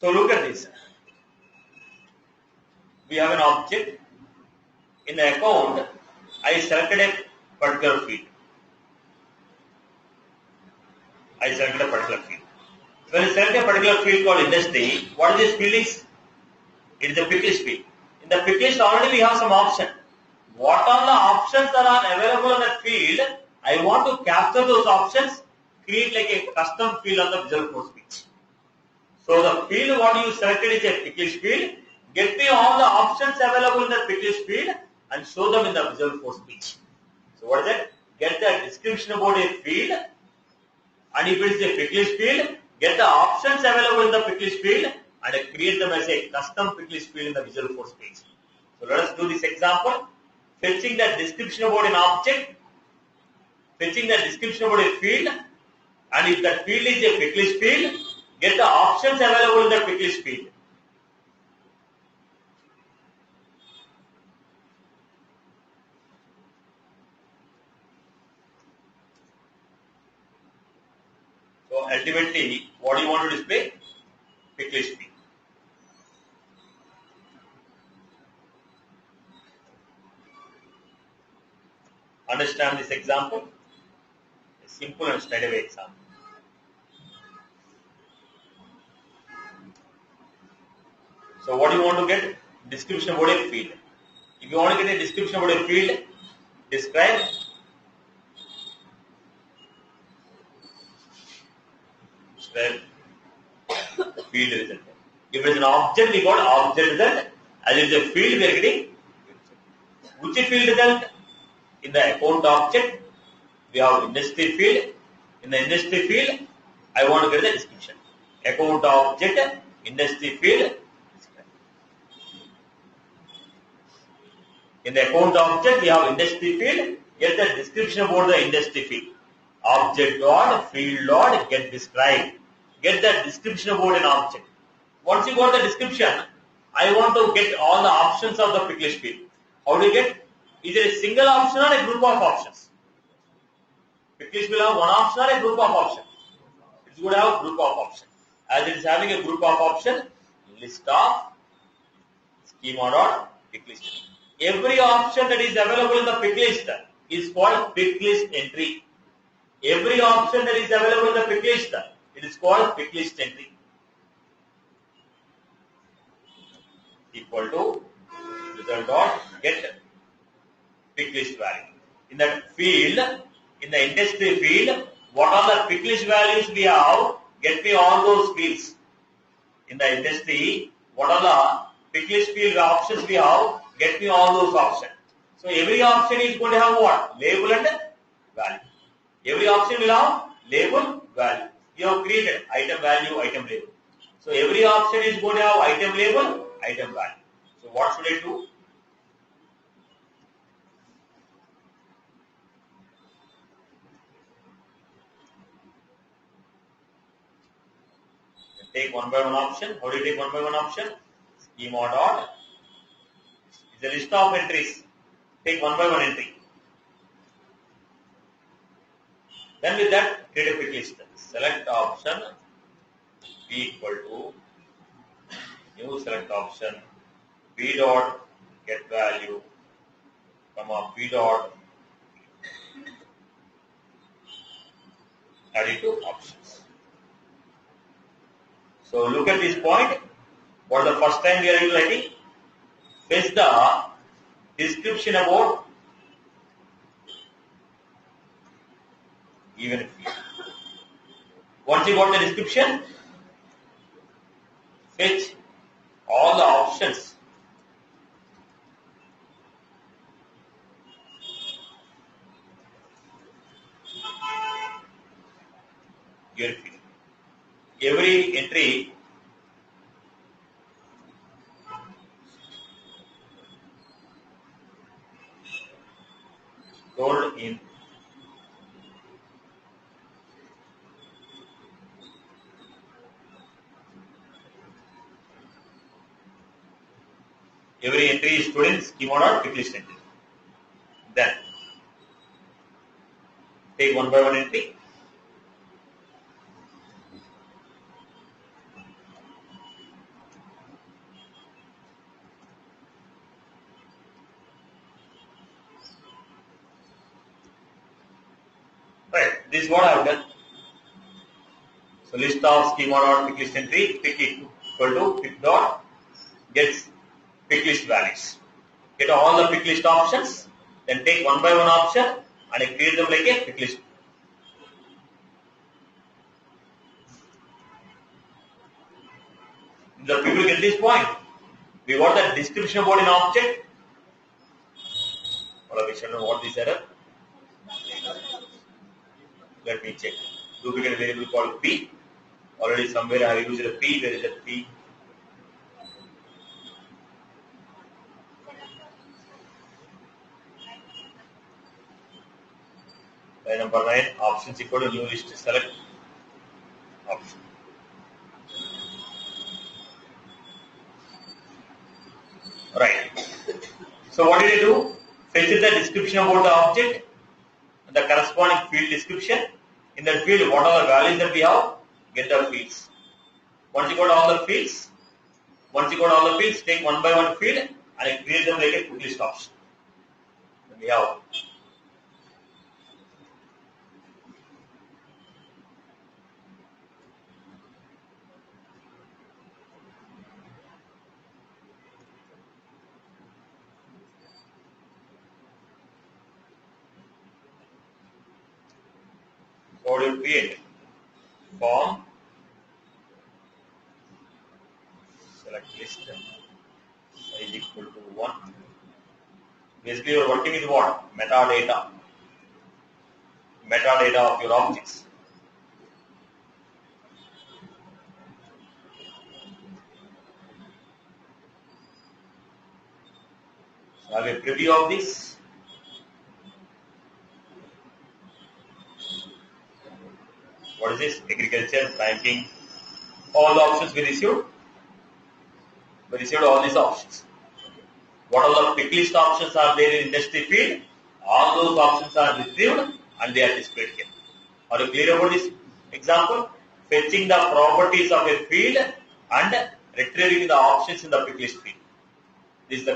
So look at this. We have an object. In the account, I selected a particular field. When you select a particular field called industry, what this field is? It is a pick list field. In the pick list already we have some option. What are the options that are available in that field? I want to capture those options, create like a custom field on the Visual Force page. So the field what you selected is a pick list field. Get me all the options available in the pick list field and show them in the Visual Force page. So what is that? Get the description about a field, and if it is a pick list field, get the options available in the pick list field and create them as a custom pick list field in the Visual Force page. So let us do this example. Fetching the description about an object, fetching the description about a field, and if that field is a pick list field, get the options available in the pick list field. So ultimately, what do you want to display? Pick list field. Understand this example? A simple and straightaway example. So what do you want to get? Description about a field. If you want to get a description about a field, describe field result. If it is an object, we got object result. As it is a field, we are getting which field result? In the account object, we have industry field. In the industry field, I want to get the description. Account object, industry field. In the account object, we have industry field. Get the description about the industry field. Object dot field dot get described. Get the description about an object. Once you got the description, I want to get all the options of the pick list field. How do you get? Is it a single option or a group of options? Pick list will have one option or a group of options. It would have a group of options. As it is having a group of options, list of schema dot pick list. Every option that is available in the pick list is called pick list entry. Every option that is available in the pick list, it is called pick list entry. Equal to result dot get pick list value. In that field, in the industry field, what are the pick list values we have? Get me all those fields. In the industry, what are the pick list field options we have? Get me all those options. So every option is going to have what? Label and value. Every option will have label, value. You have created item value, item label. So every option is going to have item label, item value. So what should I do? Take one by one option. How do you take one by one option? Schema dot is a list of entries. Take one by one entry. Then with that, create a pick list. Select option P equal to new select option P dot get value, comma P dot add it to options. So look at this point. What the first time we are writing? Fetch the description about given field. Once you got the description, fetch all the options. Given field. Every entry stored in every entry is stored in schema dot pick list entry. Then take one by one entry. This is what I have done. So list of schema dot pick list entry, pick equal to pick dot gets pick list values. Get all the pick list options, then take one by one option and create them like a pick list. The people get this point. We want the description about an object. We should know what this error. Let me check. Duplicate variable called P. Already somewhere I have used a P. Where is a P? Line number 9, options equal to new list, select option. Right. So what did I do? Fetch the description about the object, the corresponding field description. In that field, what are the values that we have? Get the fields. Once you got all the fields, take one by one field and create them like a quick list option. Then we have what do you create? Form, select list, is equal to 1. Basically, you are working with what? Metadata of your objects. So I have a preview of this. What is this? Agriculture, banking, all the options we received. We received all these options. What all the pick list options are there in industry field? All those options are retrieved and they are displayed here. Are you clear about this example? Fetching the properties of a field and retrieving the options in the pick list field. This is the